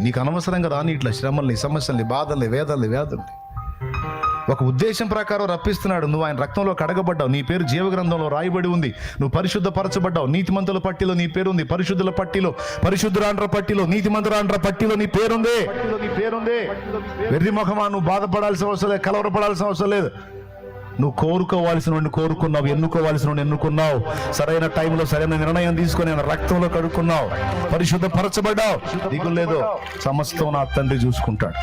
నీకు అనవసరంగా రాని ఇట్లా శ్రమల్ని, సమస్యల్ని, బాధల్ని, వేదల్ని, వ్యాధుల్ని ఒక ఉద్దేశం ప్రకారం రప్పిస్తున్నాడు. నువ్వు ఆయన రక్తంలో కడగబడ్డావు, నీ పేరు జీవగ్రంథంలో రాయబడి ఉంది, నువ్వు పరిశుద్ధపరచబడ్డావు. నీతిమంతుల పట్టిలో నీ పేరుంది, పరిశుద్ధుల పట్టిలో, పరిశుద్ధురాండ్ర పట్టిలో, నీతిమంతురాండ్ర పట్టిలో నీ పేరుంది. వెర్రి ముఖమా, నువ్వు బాధపడాల్సిన అవసరం లేదు, కలవరపడాల్సిన అవసరం లేదు. నువ్వు కోరుకోవాల్సిన వాడిని కోరుకున్నావు, ఎన్నుకోవాల్సిన వాడిని ఎన్నుకున్నావు, సరైన టైంలో సరైన నిర్ణయం తీసుకొని ఆయన రక్తంలో కడుక్కున్నావు, పరిశుద్ధపరచబడ్డావు. దిగులు లేదు, సమస్తం నా తండ్రి చూసుకుంటాడు.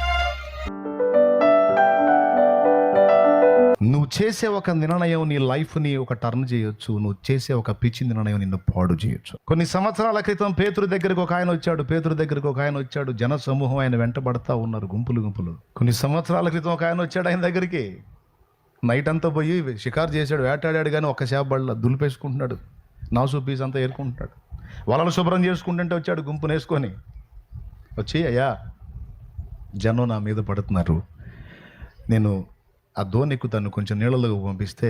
నువ్వు చేసే ఒక నిర్ణయం నీ లైఫ్ని ఒక టర్న్ చేయొచ్చు. నువ్వు చేసే ఒక పిచ్చి నిర్ణయం నిన్ను పాడు చేయొచ్చు. కొన్ని సంవత్సరాల క్రితం పేతురు దగ్గరికి ఒక ఆయన వచ్చాడు. జన సమూహం ఆయన వెంటబడతా ఉన్నారు, గుంపులు గుంపులు. కొన్ని సంవత్సరాల క్రితం ఒక ఆయన వచ్చాడు ఆయన దగ్గరికి. నైట్ అంతా పోయి షికారు చేశాడు, వేటాడాడు, కానీ ఒక్క చేప బళ్ళ దులిపేసుకుంటున్నాడు, నాసు పీస్ అంతా ఏరుకుంటున్నాడు. వలలు శుభ్రం చేసుకుంటుంటే వచ్చాడు గుంపును వేసుకొని. వచ్చి, అయ్యా జనం నా మీద పడుతున్నారు, నేను ఆ దోణి ఎక్కుతాను, కొంచెం నీళ్ళలో పంపిస్తే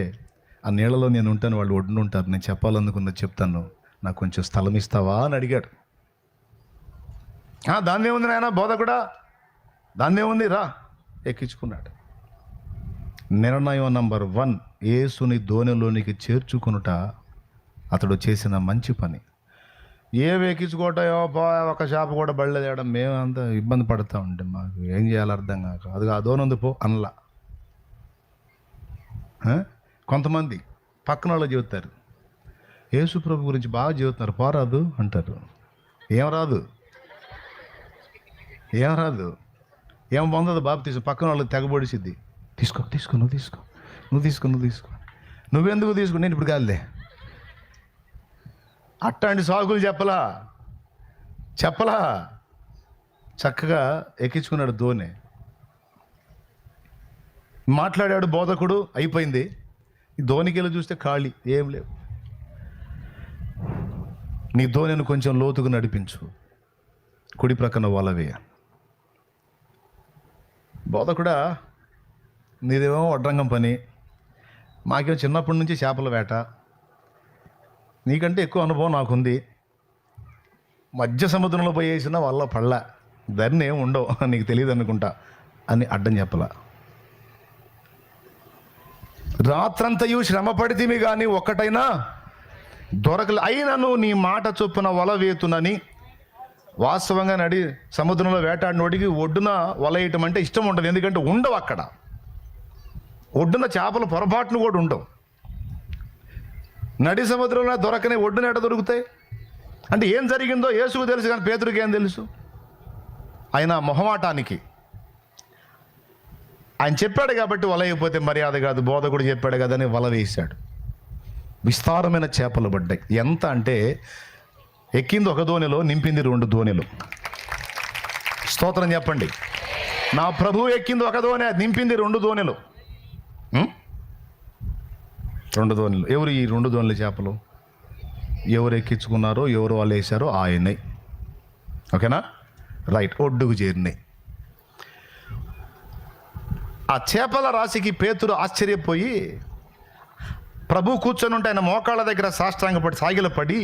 ఆ నీళ్ళలో నేను ఉంటాను, వాళ్ళు ఒడ్డునుంటారు, నేను చెప్పాలనుకున్నది చెప్తాను, నాకు కొంచెం స్థలం ఇస్తావా అని అడిగాడు. దాన్నే ఉంది నాయన బోధకుడా, దాన్నే ఉంది, రా. ఎక్కించుకున్నాడు. నిర్ణయం నంబర్ 1, యేసుని దోణిలోనికి చేర్చుకునుట అతడు చేసిన మంచి పని. ఏం ఎక్కించుకోవటో ఒక చేప కూడా బళ్ళేయడం, మేమంతా ఇబ్బంది పడుతూ ఉంటే మాకు ఏం చేయాలో అర్థం కాక, అది ఆ దోణి ఉంది పో అనలా. కొంతమంది పక్కన వాళ్ళు చెబుతారు, యేసు ప్రభు గురించి బాగా చెబుతున్నారు, పోరాదు అంటారు. ఏం రాదు, ఏం పొందదు బాప్తీసం. పక్కన వాళ్ళకి తెగబడిసిద్ది, తీసుకో నువ్వెందుకు తీసుకో, నేను ఇప్పుడు కాదులే. అట్లాంటి సాగులు చెప్పలా చక్కగా ఎక్కించుకున్నాడు దోణి. మాట్లాడాడు బోధకుడు, అయిపోయింది. ఈ దోణికి వెళ్ళి చూస్తే ఖాళీ, ఏం లేవు. నీ దోణిని కొంచెం లోతుగా నడిపించు, కుడి ప్రక్కన వలవేయ. బోధకుడా, నీదేమో వడ్రంగం పని, మాకేమో చిన్నప్పటి నుంచి చేపల వేట, నీకంటే ఎక్కువ అనుభవం నాకుంది. మధ్య సముద్రంలో పోయేసిన వల్ల పళ్ళ ధరని ఏమి ఉండవు, నీకు తెలియదు అనుకుంటా అని అడ్డం చెప్పలా. రాత్రంతయు శ్రమ పడితిమి కానీ ఒక్కటైనా దొరకలే, అయినను నీ మాట చొప్పున వల వేతునని. వాస్తవంగా సముద్రంలో వేటాడినోడికి ఒడ్డున వల వేయటం అంటే ఇష్టం ఉండదు, ఎందుకంటే ఉండవు అక్కడ. ఒడ్డున చేపలు పొరపాటును కూడా ఉండవు. నడి సముద్రంలో దొరకని ఒడ్డున ఎట దొరుకుతాయి అంటే ఏం జరిగిందో యేసుకు తెలుసు, కానీ పేతురుకి ఏం తెలుసు? ఆయన మొహమాటానికి ఆయన చెప్పాడు కాబట్టి వల అయిపోతే మర్యాద కాదు, బోధకుడు చెప్పాడు కదా అని వల వేశాడు. విస్తారమైన చేపలు పడ్డాయి. ఎంత అంటే ఎక్కింది ఒక దోణిలో, నింపింది 2 దోణిలు. స్తోత్రం చెప్పండి. నా ప్రభువు ఎక్కింది ఒక దోణి, నింపింది 2 దోణిలు. 2 దోణిలు. ఎవరు ఈ 2 దోణిల చేపలు? ఎవరు ఎక్కించుకున్నారో, ఎవరు వాళ్ళు వేశారో ఆయనే. ఓకేనా? రైట్. ఒడ్డుకు చేరినాయి. ఆ చేపల రాశికి పేతురు ఆశ్చర్యపోయి, ప్రభు కూర్చొని ఉంటే ఆయన మోకాళ్ళ దగ్గర సాష్టాంగపడి సాగిలపడి,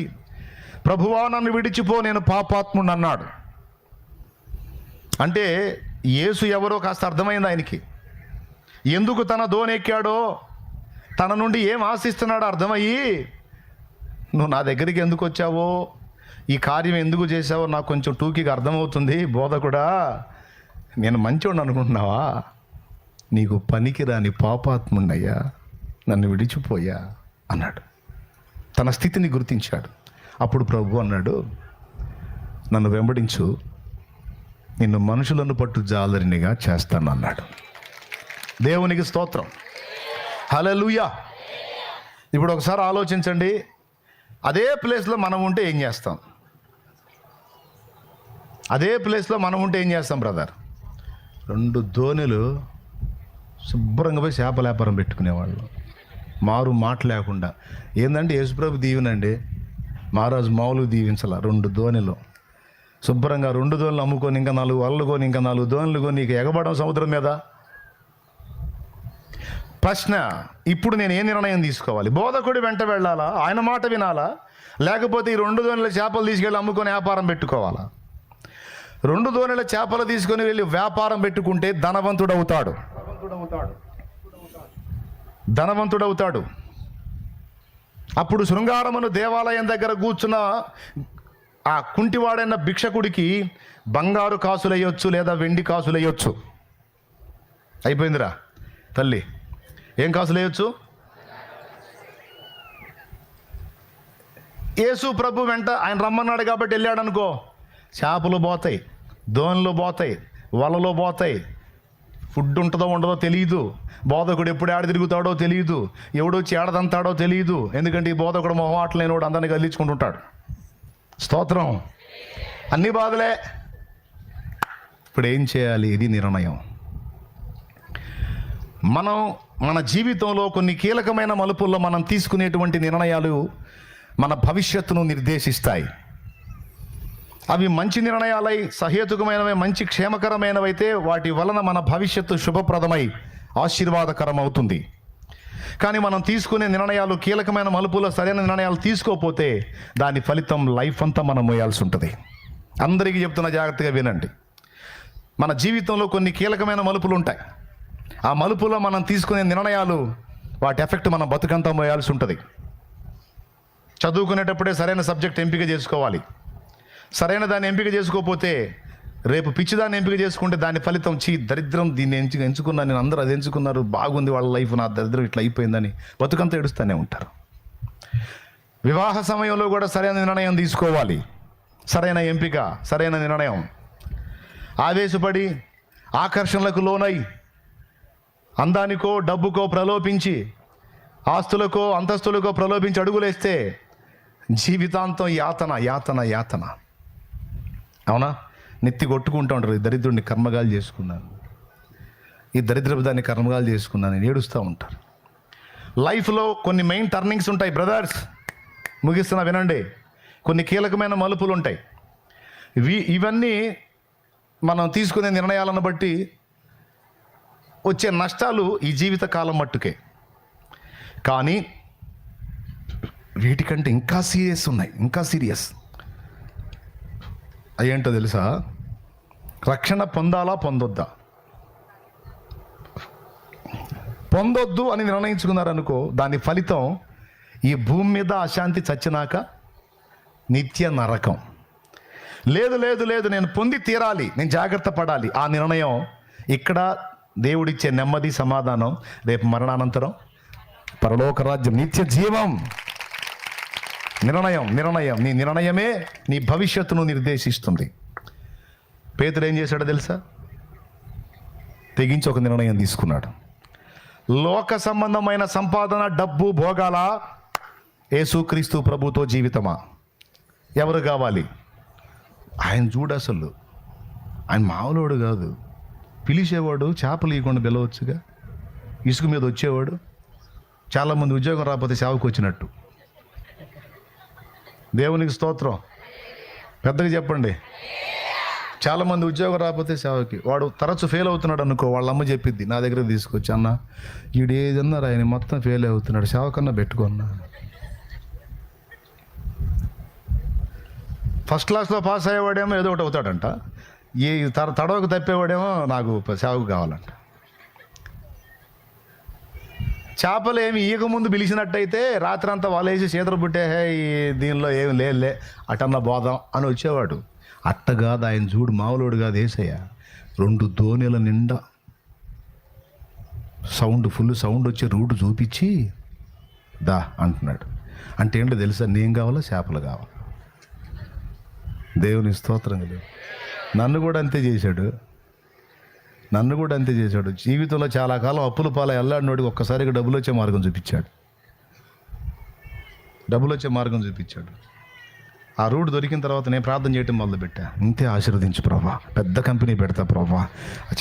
ప్రభువా నన్ను విడిచిపో, నేను పాపాత్ముడు అన్నాడు. అంటే యేసు ఎవరో కాస్త అర్థమైంది ఆయనకి. ఎందుకు తన దోణి ఎక్కాడో, తన నుండి ఏం ఆశిస్తున్నాడో అర్థమయ్యి, నువ్వు నా దగ్గరికి ఎందుకు వచ్చావో, ఈ కార్యం ఎందుకు చేసావో నాకు కొంచెం టూకీగా అర్థమవుతుంది. బోధకుడా, నేను మంచోడు అనుకుంటున్నావా? నీకు పనికిరాని పాపాత్ముండయ్యా, నన్ను విడిచిపోయా అన్నాడు. తన స్థితిని గుర్తించాడు. అప్పుడు ప్రభు అన్నాడు, నన్ను వెంబడించు, నిన్ను మనుషులను పట్టు జాలరినిగా చేస్తాను అన్నాడు. దేవునికి స్తోత్రం. హల్లెలూయా. ఇప్పుడు ఒకసారి ఆలోచించండి, అదే ప్లేస్లో మనం ఉంటే ఏం చేస్తాం? బ్రదర్? 2 దోణిలు శుభ్రంగా పోయి చేపల వ్యాపారం పెట్టుకునేవాళ్ళు, మారు మాట లేకుండా. ఏంటంటే యేసుప్రభు దీవెనండి, మహారాజు మామూలుగా దీవించాల. 2 దోణిలు శుభ్రంగా 2 దోణులు అమ్ముకొని, ఇంకా 4 వలలు కొని, ఇంకా 4 దోణులు కొని, నీకు ఎగబడం సముద్రం మీద. ప్రశ్న, ఇప్పుడు నేను ఏ నిర్ణయం తీసుకోవాలి? బోధకుడి వెంట వెళ్ళాలా, ఆయన మాట వినాలా, లేకపోతే ఈ 2 దోణుల చేపలు తీసుకెళ్ళి అమ్ముకొని వ్యాపారం పెట్టుకోవాలా? 2 దోణెల చేపలు తీసుకొని వెళ్ళి వ్యాపారం పెట్టుకుంటే ధనవంతుడవుతాడు. అప్పుడు శృంగారమును దేవాలయం దగ్గర కూర్చున్న ఆ కుంటివాడైన భిక్షకుడికి బంగారు కాసులయ్యొచ్చు, లేదా వెండి కాసులయ్యొచ్చు. అయిపోయిందిరా తల్లి, ఏం కాసులయ్యొచ్చు? యేసు ప్రభు వెంట ఆయన రమ్మన్నాడు కాబట్టి వెళ్ళాడు అనుకో, చేపలు పోతాయి, దోణులు పోతాయి, వలలు పోతాయి, ఫుడ్ ఉంటుందో ఉండదో తెలియదు, బోధకుడు ఎప్పుడు ఆడ తిరుగుతాడో తెలియదు, ఎవడొచ్చి ఏడదంతాడో తెలియదు. ఎందుకంటే ఈ బోధకుడు మొహమాటలు లేనివాడు అందరినీ కదిలించుకుంటుంటాడు. స్తోత్రం. అన్ని బాధలే. ఇప్పుడు ఏం చేయాలి? ఇది నిర్ణయం. మన జీవితంలో కొన్ని కీలకమైన మలుపుల్లో మనం తీసుకునేటువంటి నిర్ణయాలు మన భవిష్యత్తును నిర్దేశిస్తాయి. అవి మంచి నిర్ణయాలై సహేతుకమైనవి, మంచి క్షేమకరమైనవైతే వాటి వలన మన భవిష్యత్తు శుభప్రదమై ఆశీర్వాదకరం అవుతుంది. కానీ మనం తీసుకునే నిర్ణయాలు కీలకమైన మలుపులో సరైన నిర్ణయాలు తీసుకోకపోతే దాని ఫలితం లైఫ్ అంతా మనం మోయాల్సి ఉంటుంది. అందరికీ చెప్తున్న, జాగ్రత్తగా వినండి. మన జీవితంలో కొన్ని కీలకమైన మలుపులు ఉంటాయి. ఆ మలుపులో మనం తీసుకునే నిర్ణయాలు, వాటి ఎఫెక్ట్ మన బతుకంతా మోయాల్సి ఉంటుంది. చదువుకునేటప్పుడే సరైన సబ్జెక్ట్ ఎంపిక చేసుకోవాలి. సరైన దాన్ని ఎంపిక చేసుకోకపోతే రేపు పిచ్చిదాన్ని ఎంపిక చేసుకుంటే దాని ఫలితం దరిద్రం, దీన్ని ఎంచుకున్నాను నేను, అందరూ అది ఎంచుకున్నారు, బాగుంది వాళ్ళ లైఫ్, నా దరిద్రం ఇట్లా అయిపోయిందని బతుకంతా ఏడుస్తూనే ఉంటారు. వివాహ సమయంలో కూడా సరైన నిర్ణయం తీసుకోవాలి. సరైన ఎంపిక, సరైన నిర్ణయం. ఆవేశపడి ఆకర్షణలకు లోనై అందానికో డబ్బుకో ప్రలోభించి, ఆస్తులకో అంతస్తులకో ప్రలోభించి అడుగులేస్తే జీవితాంతం యాతన యాతన యాతన. అవునా? నెత్తి కొట్టుకుంటూ ఉంటారు, ఈ దరిద్రుడిని కర్మగాలు చేసుకున్నాను, ఈ దరిద్రపు దాన్ని కర్మగాలు చేసుకున్నాను, ఏడుస్తూ ఉంటారు. లైఫ్లో కొన్ని మెయిన్ టర్నింగ్స్ ఉంటాయి బ్రదర్స్. ముగిస్తున్నా వినండి. కొన్ని కీలకమైన మలుపులు ఉంటాయి. ఇవన్నీ మనం తీసుకునే నిర్ణయాలను బట్టి వచ్చే నష్టాలు ఈ జీవిత కాలం మట్టుకే. కానీ వీటికంటే ఇంకా సీరియస్ ఉన్నాయి, ఇంకా సీరియస్. అయ్యేంటో తెలుసా? రక్షణ పొందాలా పొందొద్దా? పొందొద్దు అని నిర్ణయించుకున్నారనుకో, దాని ఫలితం ఈ భూమి మీద అశాంతి, చచ్చినాక నిత్య నరకం. లేదు లేదు లేదు, నేను పొంది తీరాలి, నేను జాగ్రత్త పడాలి. ఆ నిర్ణయం ఇక్కడ దేవుడిచ్చే నెమ్మది, సమాధానం, రేపు మరణానంతరం పరలోక రాజ్యం, నిత్య జీవం. నిర్ణయం. నీ నిర్ణయమే నీ భవిష్యత్తును నిర్దేశిస్తుంది. పేతురు ఏం చేశాడో తెలుసా? తెగించి ఒక నిర్ణయం తీసుకున్నాడు. లోక సంబంధమైన సంపాదన, డబ్బు, భోగాల, యేసుక్రీస్తు ప్రభుతో జీవితమా? ఎవరు కావాలి? ఆయన చూడు, అసలు ఆయన మామూలుడు కాదు. పిలిచేవాడు, చేపలు ఇవ్వకుండా పిలవచ్చుగా, ఇసుక మీద వచ్చేవాడు. చాలామంది ఉద్యోగం రాకపోతే సేవకు వచ్చినట్టు. దేవునికి స్తోత్రం. పెద్దగా చెప్పండి. చాలామంది ఉద్యోగం రాకపోతే సేవకి, వాడు తరచు ఫెయిల్ అవుతున్నాడు అనుకో, వాళ్ళ అమ్మ చెప్పిద్ది, నా దగ్గర తీసుకొచ్చి, అన్న వీడు ఏదన్నారు ఆయన మొత్తం ఫెయిల్ అవుతున్నాడు, సేవ కన్నా పెట్టుకున్నా. ఫస్ట్ క్లాస్లో పాస్ అయ్యేవాడేమో ఏదో ఒకటి అవుతాడంట, ఈ తడవకు తప్పేవాడేమో నాకు సేవకు కావాలంట. చేపలు ఏమి ఈగ ముందు పిలిచినట్టయితే రాత్రంతా వాళ్ళేసి చేతులు పుట్టే, దీనిలో ఏమి లేదులే అటన్నా బోధం అని వచ్చేవాడు. అట్టగాదు ఆయన చూడు, మామూలుడు కాదు ఏసయ్య. 2 దోణెల నిండా ఫుల్ సౌండ్ వచ్చే రూట్ చూపించి దా అంటున్నాడు. అంటే ఏంటో తెలుసా? నేను కావాలా, చేపలు కావాలి. దేవుని స్తోత్రం కదా. నన్ను కూడా అంతే చేశాడు. జీవితంలో చాలా కాలం అప్పుల పాల ఎల్లాడినోడికి ఒక్కసారిగా డబ్బులు వచ్చే మార్గం చూపించాడు. ఆ రూట్ దొరికిన తర్వాత నేను ప్రార్థన చేయటం మొదలుపెట్టా. ఇంతే ఆశీర్వదించు ప్రభా, పెద్ద కంపెనీ పెడతా ప్రభా,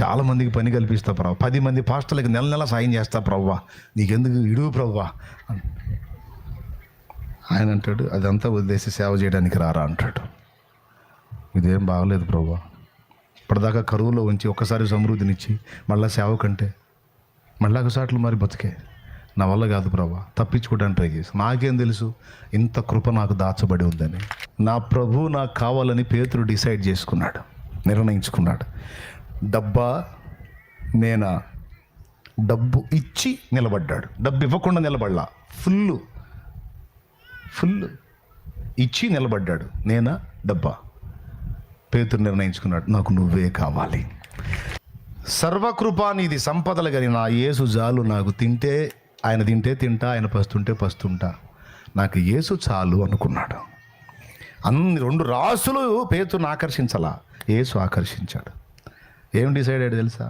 చాలా మందికి పని కల్పిస్తా ప్రభా, 10 మంది పాస్టర్లకి నెల సాయం చేస్తా ప్రభా, నీకెందుకు ఇడుగు ప్రభా. ఆయన అంటాడు, అదంతా వదిలేసి సేవ చేయడానికి రారా అంటాడు. ఇదేం బాగలేదు ప్రభా, ఇప్పటిదాకా కరువులో ఉంచి ఒక్కసారి సమృద్ధినిచ్చి మళ్ళీ సేవ కంటే మళ్ళీ ఒకసాట్లు మరి బతికే, నా వల్ల కాదు ప్రభా, తప్పించుకోవడానికి ట్రై చేసి. నాకేం తెలుసు ఇంత కృప నాకు దాచబడి ఉందని. నా ప్రభు నాకు కావాలని పేతురు డిసైడ్ చేసుకున్నాడు. నిర్ణయించుకున్నాడు. డబ్బా నేనా? డబ్బు ఇచ్చి నిలబడ్డాడు. డబ్బు ఇవ్వకుండా నిలబడలా, ఫుల్ ఇచ్చి నిలబడ్డాడు. నేనా డబ్బా? పేతురు నిర్ణయించుకున్నాడు, నాకు నువ్వే కావాలి. సర్వకృపా నీది సంపదలు కానీ నా యేసు చాలు. నాకు ఆయన తింటే తింటా, ఆయన పస్తుంటే పస్తుంటా, నాకు యేసు చాలు అనుకున్నాడు. రెండు రాసులు పేతురుని ఆకర్షించాలా, యేసు ఆకర్షించాడు. ఏం డిసైడ్ అయ్యాడు తెలుసా?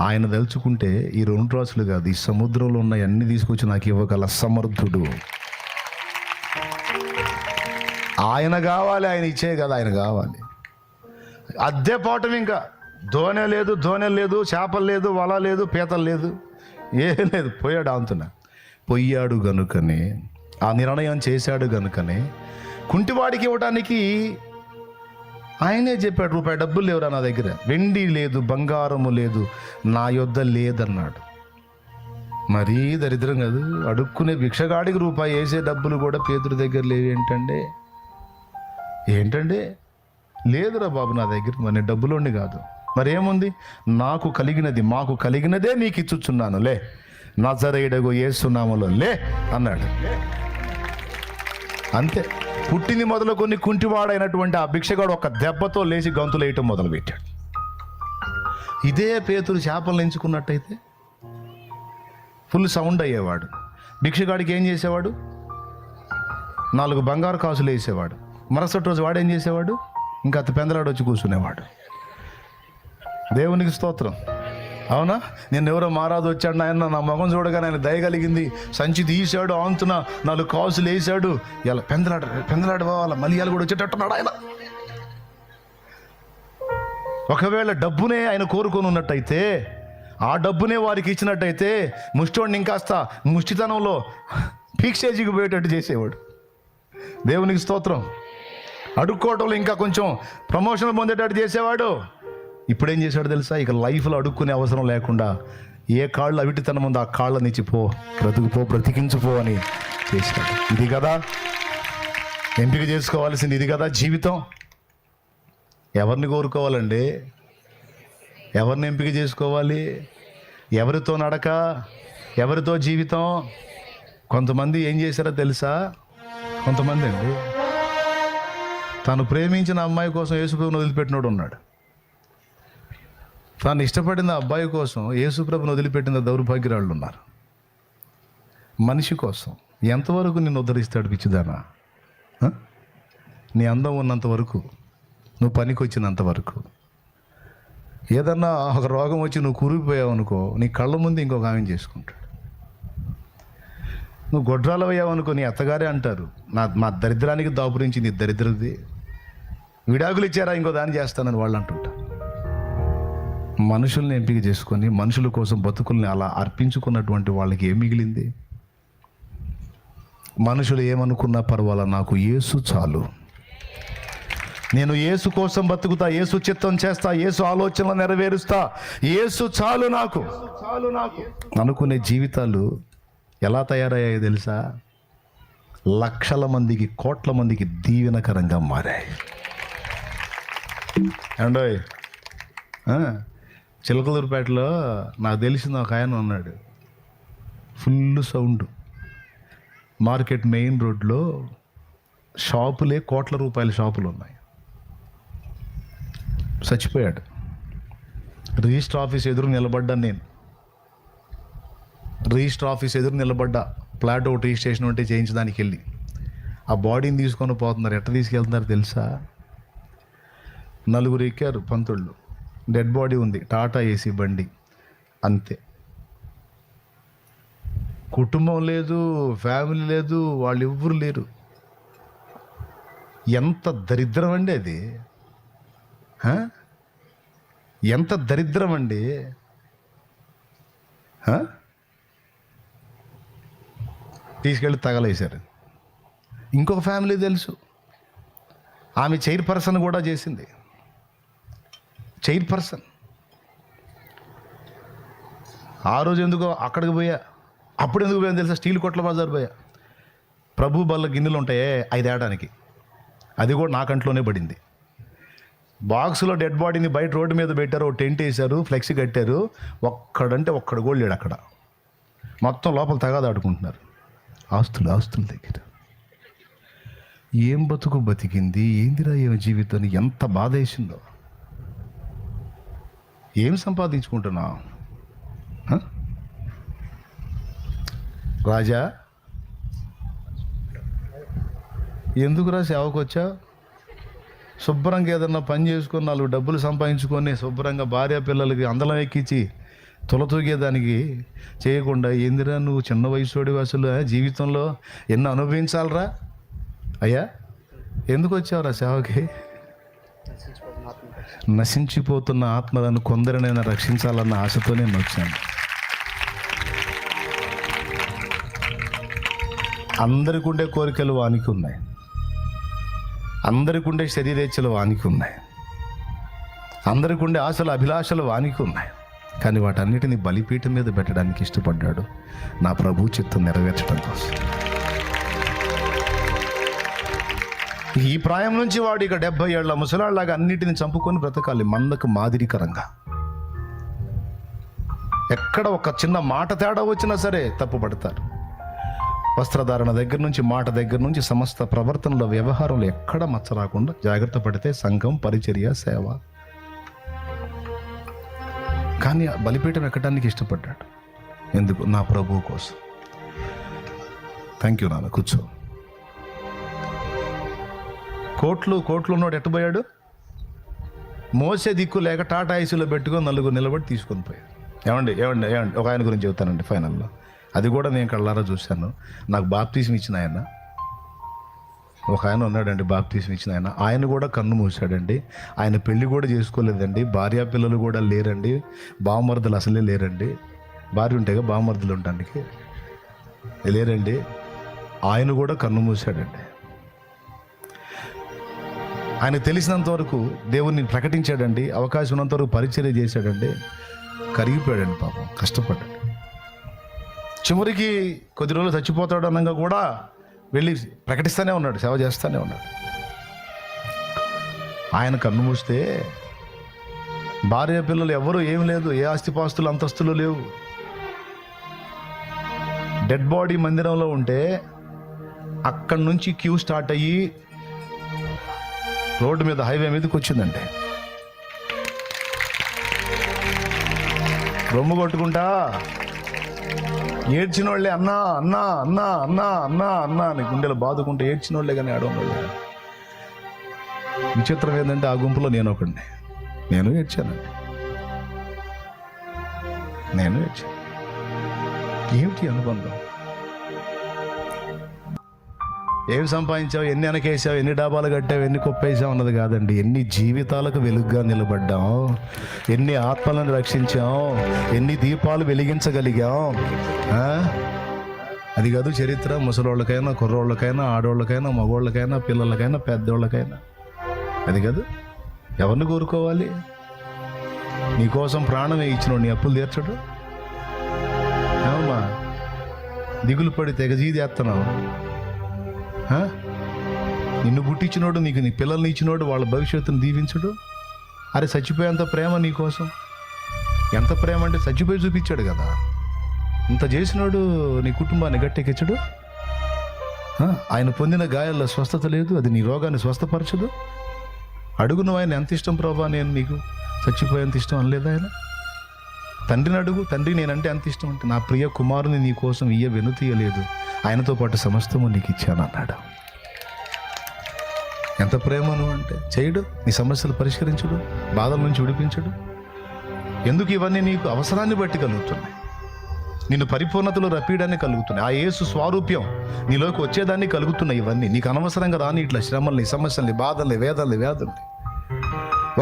ఆయన తలుచుకుంటే ఈ 2 రాసులు కాదు, ఈ సముద్రంలో ఉన్న అన్ని తీసుకొచ్చి నాకు ఇవ్వగల సమర్థుడు ఆయన కావాలి. ఆయన ఇచ్చే కదా ఆయన కావాలి. అద్దె పాఠం, ఇంకా దోణె లేదు, చేపలు లేదు, వల లేదు, పీతలు లేదు, ఏం లేదు. పోయాడు అంతున. పోయాడు గనుకనే, ఆ నిర్ణయం చేశాడు గనుకనే కుంటివాడికి ఇవ్వడానికి ఆయనే చెప్పాడు, రూపాయి డబ్బులు లేవురా నా దగ్గర, వెండి లేదు, బంగారము లేదు, నా యొద్ద లేదన్నాడు. మరీ దరిద్రం కాదు, అడుక్కునే భిక్షగాడికి రూపాయి వేసే డబ్బులు కూడా పేతురు దగ్గర లేవు. ఏంటంటే లేదురా బాబు నా దగ్గర, మరి డబ్బులోండి కాదు, మరేముంది? మాకు కలిగినదే నీకు ఇచ్చుచున్నాను, లే, నజరేయుడగు యేసు నామములో లే అన్నాడు. అంతే. పుట్టింది మొదలుకొని కుంటివాడైనటువంటి ఆ భిక్షగాడు ఒక దెబ్బతో లేచి గంతులు వేయటం మొదలుపెట్టాడు. ఇదే పేతురు చేపలు ఎంచుకున్నట్టయితే ఫుల్ సౌండ్ అయ్యేవాడు. భిక్షగాడికి ఏం చేసేవాడు? 4 బంగారు కాసులు వేసేవాడు. మరుసటి రోజు వాడు ఏం చేసేవాడు? ఇంకా అతి పెందలాడు వచ్చి కూర్చునేవాడు. దేవునికి స్తోత్రం. అవునా? నేను ఎవరో మారాదు వచ్చాడు ఆయన, నా మొహం చూడగానే ఆయన దయ కలిగింది, సంచి తీసాడు, ఆంతున 4 కాసులు వేసాడు. ఇలా పెందలాడు వాళ్ళ మలయాలు కూడా వచ్చేటట్టున్నాడు ఆయన. ఒకవేళ డబ్బునే ఆయన కోరుకొని ఉన్నట్టయితే, ఆ డబ్బునే వారికి ఇచ్చినట్టయితే ముష్టివాడిని ఇంకాస్త ముష్టితనంలో పీక్షేజీకి పోయేటట్టు చేసేవాడు. దేవునికి స్తోత్రం. అడుక్కోవటంలో ఇంకా కొంచెం ప్రమోషన్ పొందేటట్టు చేసేవాడు. ఇప్పుడేం చేశాడు తెలుసా? ఇక లైఫ్లో అడుక్కునే అవసరం లేకుండా ఏ కాళ్ళు అవిటితనం ఉందో ఆ కాళ్ళ నుంచి బ్రతికించుపో అని చేశాడు. ఇది కదా ఎంపిక చేసుకోవాల్సింది, ఇది కదా జీవితం. ఎవరిని కోరుకోవాలండి? ఎవరిని ఎంపిక చేసుకోవాలి? ఎవరితో నడక, ఎవరితో జీవితం? కొంతమంది ఏం చేశారో తెలుసా? కొంతమంది అండి తాను ప్రేమించిన అమ్మాయి కోసం యేసుప్రభుని వదిలిపెట్టినోడు ఉన్నాడు. తాను ఇష్టపడిన అబ్బాయి కోసం యేసుప్రభుని వదిలిపెట్టిన దౌర్భాగ్యరాళ్ళు ఉన్నారు. మనిషి కోసం ఎంతవరకు నిన్ను ఉద్ధరిస్తాడు పిచ్చిదానా? నీ అందం ఉన్నంత వరకు, నువ్వు పనికి వచ్చినంత వరకు. ఏదన్నా ఒక రోగం వచ్చి నువ్వు కూరిపోయావు అనుకో, నీ కళ్ళ ముందు ఇంకొక ఆమె చేసుకుంటాడు. నువ్వు గొడ్రాలవయ్యావు అనుకో, నీ అత్తగారే అంటారు, మా దరిద్రానికి దాపురించి నీ దరిద్రది, విడాకులు ఇచ్చారా ఇంకో దాన్ని చేస్తానని వాళ్ళు అంటుంటారు. మనుషుల్ని ఎంపిక చేసుకొని మనుషుల కోసం బతుకుల్ని అలా అర్పించుకున్నటువంటి వాళ్ళకి ఏం మిగిలింది? మనుషులు ఏమనుకున్నా పర్వాలా, నాకు యేసు చాలు, నేను యేసు కోసం బతుకుతా, యేసు చిత్తం చేస్తా, యేసు ఆలోచనలు నెరవేరుస్తా, యేసు చాలు నాకు అనుకునే జీవితాలు ఎలా తయారయ్యాయో తెలుసా? లక్షల మందికి, కోట్ల మందికి దీవెనకరంగా మారాయి. ఏమండోయ్, చిలకలూరుపేటలో నాకు తెలిసిన ఒక ఆయన ఉన్నాడు, ఫుల్ సౌండ్. మార్కెట్ మెయిన్ రోడ్లో షాపులే కోట్ల రూపాయల షాపులు ఉన్నాయి. చచ్చిపోయాడు. రిజిస్టర్ ఆఫీస్ ఎదురు నిలబడ్డాను నేను. రిజిస్టర్ ఆఫీస్ ఎదురు నిలబడ్డా. ప్లాట్ ఒకటి రిజిస్ట్రేషన్ ఉంటే చేయించడానికి వెళ్ళి ఆ బాడీని తీసుకొని పోతున్నారు. ఎట్లా తీసుకెళ్తున్నారు తెలుసా? 4 ఎక్కారు పంతుళ్ళు. డెడ్ బాడీ ఉంది, టాటా ఏసీ బండి, అంతే. కుటుంబం లేదు, ఫ్యామిలీ లేదు, వాళ్ళు ఎవ్వరు లేరు. ఎంత దరిద్రం అండి అది! ఎంత దరిద్రం అండి! తీసుకెళ్ళి తగలేశారు. ఇంకొక ఫ్యామిలీ తెలుసు, ఆమె చైర్పర్సన్ కూడా చేసింది. చైర్పర్సన్. ఆ రోజు ఎందుకో అక్కడికి పోయా. అప్పుడు ఎందుకు పోయాను తెలుసా? స్టీల్ కొట్ల బజార్ పోయా. ప్రభు బల్ల గిన్నెలు ఉంటాయే 5 ఏడానికి, అది కూడా నా కంట్లోనే పడింది. బాక్స్లో డెడ్ బాడీని బయట రోడ్డు మీద పెట్టారు, ఓ టెంట్ వేశారు, ఫ్లెక్సీ కట్టారు. ఒక్కడు కూడా లేడు అక్కడ. మొత్తం లోపల తగాదాడుకుంటున్నారు ఆస్తుల దగ్గర. ఏం బతుకు బతికింది, ఏందిరా ఏం జీవితం, ఎంత బాధ వేసిందో. ఏం సంపాదించుకుంటున్నావు రాజా? ఎందుకురా సేవకు వచ్చా? శుభ్రంగా ఏదన్నా పని చేసుకొని 4 డబ్బులు సంపాదించుకొని శుభ్రంగా భార్య పిల్లలకి అందలం ఎక్కించి తొలతూగేదానికి చేయకుండా ఏందిరా నువ్వు చిన్న వయసుడి అసలు జీవితంలో ఎన్నో అనుభవించాలరా అయ్యా? ఎందుకు వచ్చావురా సేవకి? నశించిపోతున్న ఆత్మలను కొందరినైనా రక్షించాలన్న ఆశతో నేను వచ్చాను. అందరికి ఉండే కోరికలు వానికి ఉన్నాయి, అందరికి ఉండే శరీరేచ్ఛలు వానికి ఉన్నాయి, అందరికి ఉండే ఆశలు అభిలాషలు వానికి ఉన్నాయి. కానీ వాటన్నిటిని బలిపీఠం మీద పెట్టడానికి ఇష్టపడ్డాడు, నా ప్రభు చిత్తం నెరవేర్చడం కోసం. ఈ ప్రాయం నుంచి వాడు ఇక 70 ఏళ్ల ముసలాళ్ళలాగా అన్నిటిని చంపుకొని బ్రతకాలి మందకు మాదిరికరంగా. ఎక్కడ ఒక చిన్న మాట తేడా వచ్చినా సరే తప్పుపడతారు. వస్త్రధారణ దగ్గర నుంచి, మాట దగ్గర నుంచి, సమస్త ప్రవర్తనలో, వ్యవహారంలో ఎక్కడ మచ్చ రాకుండా జాగ్రత్త పడితే సంఘం, పరిచర్య, సేవ. కానీ బలిపీఠం ఎక్కడానికి ఇష్టపడ్డాడు. ఎందుకు? నా ప్రభువు కోసం. థ్యాంక్ యూ నాన్న, కూర్చో. కోట్లు ఉన్నాడు ఎట్టుపోయాడు? మోసే దిక్కు లేక టాటా ఐసీలో పెట్టుకొని 4 నిలబడి తీసుకొని పోయాడు. ఏమండి ఒక ఆయన గురించి చెబుతానండి ఫైనల్లో. అది కూడా నేను కళ్ళారా చూశాను. నాకు బాప్తీసం ఇచ్చిన ఆయన ఒక ఆయన ఉన్నాడండి, బాప్తీసం ఇచ్చిన ఆయన కూడా కన్ను మూసాడండి. ఆయన పెళ్లి కూడా చేసుకోలేదండి, భార్యా పిల్లలు కూడా లేరండి, బావమరుదులు అసలే లేరండి. భార్య ఉంటేగా బావమరుదులు ఉండడానికి లేరండి. ఆయన కూడా కన్ను మూసాడండి. ఆయన తెలిసినంత వరకు దేవుణ్ణి ప్రకటించాడండి, అవకాశం ఉన్నంత వరకు పరిచర్య చేశాడండి. కరిగిపోయాడండి పాపం, కష్టపడ్డాడు. చివరికి కొద్ది రోజులు చచ్చిపోతాడు అనగా కూడా వెళ్ళి ప్రకటిస్తూనే ఉన్నాడు, సేవ చేస్తూనే ఉన్నాడు. ఆయన కన్ను మూస్తే భార్య పిల్లలు ఎవరు ఏం లేదు, ఏ ఆస్తిపాస్తులు అంతస్తులు లేవు. డెడ్ బాడీ మందిరంలో ఉంటే అక్కడి నుంచి క్యూ స్టార్ట్ అయ్యి రోడ్డు మీద, హైవే మీదకి వచ్చిందండి. రొమ్ము కొట్టుకుంటా ఏడ్చిన వాళ్ళే అన్నా అన్నా అన్నా అన్నా అన్నా అన్నా అని గుండెలు బాదుకుంటే ఏడ్చిన వాళ్ళే కానీ ఆడవాళ్ళు. విచిత్రం ఏంటంటే ఆ గుంపులో నేను ఒకడిని. నేను ఏడ్చానండి. ఏమిటి అనుబంధం? ఏమి సంపాదించావు, ఎన్ని వెనకేసావు, ఎన్ని డాబాలు కట్టావు, ఎన్ని కుప్పేసావు అన్నది కాదండి. ఎన్ని జీవితాలకు వెలుగుగా నిలబడ్డాం, ఎన్ని ఆత్మలను రక్షించాం, ఎన్ని దీపాలు వెలిగించగలిగాం. అది కాదు చరిత్ర. ముసలోళ్ళకైనా, కుర్రోళ్ళకైనా, ఆడోళ్ళకైనా, మగోళ్ళకైనా, పిల్లలకైనా, పెద్దోళ్ళకైనా అది కాదు. ఎవరిని కోరుకోవాలి? నీకోసం ప్రాణమే ఇచ్చినోడు నీ అప్పులు తీర్చడు. ఏమమ్మా దిగులు పడి తెగజీది వేస్తున్నావు? నిన్ను పుట్టించినోడు, నీకు నీ పిల్లల్ని ఇచ్చినోడు వాళ్ళ భవిష్యత్తును దీవించడు. అరే చచ్చిపోయేంత ప్రేమ నీకోసం. ఎంత ప్రేమ అంటే చచ్చిపోయి చూపించాడు కదా. ఇంత చేసినోడు నీ కుటుంబాన్ని గట్టెక్కించడు. ఆయన పొందిన గాయాల్లో స్వస్థత లేదు, అది నీ రోగాన్ని స్వస్థపరచదు. అడుగు నువ్వు ఆయన ఎంత ఇష్టం ప్రభా, నేను నీకు చచ్చిపోయేంత ఇష్టం అనలేదు ఆయన. తండ్రిని అడుగు, తండ్రి నేనంటే ఎంత ఇష్టం అంటే, నా ప్రియ కుమారుని నీ కోసం వెనుతీయలేదు, ఆయనతో పాటు సమస్తము నీకు ఇచ్చాను అన్నాడు. ఎంత ప్రేమను అంటే చేయడు, నీ సమస్యలు పరిష్కరించడు, బాధల నుంచి విడిపించడు. ఎందుకు? ఇవన్నీ నీకు అవసరాన్ని బట్టి కలుగుతున్నాయి, నిన్ను పరిపూర్ణతలో రప్పీయడాన్ని కలుగుతున్నాయి. ఆ యేసు స్వారూప్యం నీలోకి వచ్చేదాన్ని కలుగుతున్నాయి. ఇవన్నీ నీకు అనవసరంగా రాని ఇట్లా శ్రమల్ని, సమస్యల్ని, బాధల్ని, వేదల్ని, వ్యాధుల్ని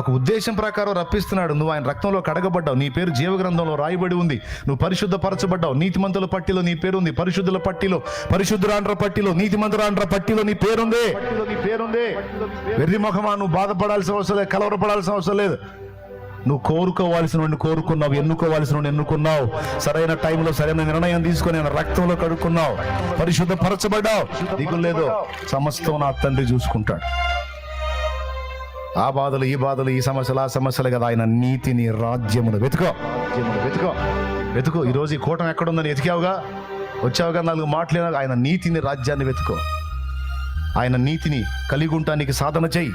ఒక ఉద్దేశం ప్రకారం రప్పిస్తున్నాడు. నువ్వు ఆయన రక్తంలో కడగబడ్డావు, నీ పేరు జీవగ్రంథంలో రాయబడి ఉంది, నువ్వు పరిశుద్ధపరచబడ్డావు. నీతిమంతుల పట్టిలో నీ పేరు ఉంది, పరిశుద్ధుల పట్టిలో, పరిశుద్ధురాండ్ర పట్టిలో, నీతిమంతురాండ్ర పట్టిలో నీ పేరుంది. వెర్రి ముఖమా, నువ్వు బాధపడాల్సిన అవసరం లేదు, కలవరపడాల్సిన అవసరం లేదు. నువ్వు కోరుకోవాల్సిన వాడిని కోరుకున్నావు, ఎన్నుకోవాల్సిన వాడిని ఎన్నుకున్నావు, సరైన టైంలో సరైన నిర్ణయం తీసుకొని ఆయన రక్తంలో కడుక్కున్నావు, పరిశుద్ధపరచబడ్డావు. దిగులు లేదు, సమస్తం నా తండ్రి చూసుకుంటాడు. ఆ బాధలు, ఈ బాధలు, ఈ సమస్యలు, ఆ సమస్యలు కదా. ఆయన నీతిని, రాజ్యమును వెతుకో, వెతుకో, వెతుకో. ఈరోజు ఈ కూటమి ఎక్కడుందని వెతికావుగా, వచ్చావుగా, 4 మాటలు. ఆయన నీతిని, రాజ్యాన్ని వెతుకో. ఆయన నీతిని కలిగి ఉండటానికి సాధన చెయ్యి.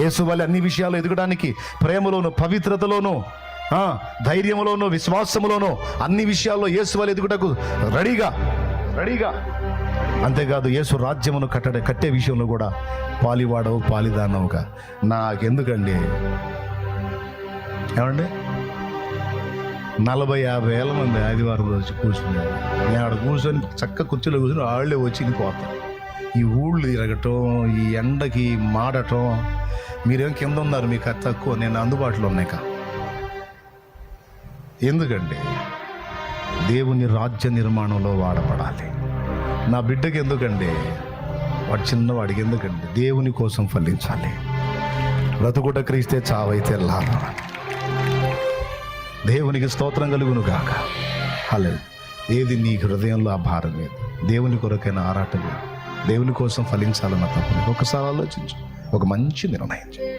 యేసు వల్ల అన్ని విషయాలు ఎదగడానికి, ప్రేమలోను, పవిత్రతలోను, ధైర్యములోను, విశ్వాసములోను, అన్ని విషయాల్లో యేసు వల్ల ఎదుగుటకు రెడీగా. అంతేకాదు యేసు రాజ్యమును కట్టే విషయంలో కూడా పాలివాడవు, పాలిదానవుగా. నాకెందుకండి, ఏమండి, 40-50 వేల మంది ఆదివారం రోజు కూర్చున్నారు. నేను ఆడ కూర్చొని చక్క కుర్చీలో కూర్చొని వాళ్ళే వచ్చి పోతాను. ఈ ఊళ్ళు తిరగటం, ఈ ఎండకి మాడటం. మీరేం కింద ఉన్నారు, మీకు అది తక్కువ, నేను అందుబాటులో ఉన్నాయిక. ఎందుకండి? దేవుని రాజ్య నిర్మాణంలో వాడబడాలి. నా బిడ్డకి ఎందుకండి, వాడు చిన్నవాడికి ఎందుకండి? దేవుని కోసం ఫలించాలి. బ్రతుకుట క్రీస్తే, చావైతే లాభం. దేవునికి స్తోత్రం కలుగును గాక. హల్లెలూయా. ఏది నీ హృదయంలో ఆ భారం లేదు, దేవుని కొరకైన ఆరాటం లేదు, దేవుని కోసం ఫలించాలన్న తప్పని ఒకసారి ఆలోచించు, ఒక మంచి నిర్ణయం చేయి.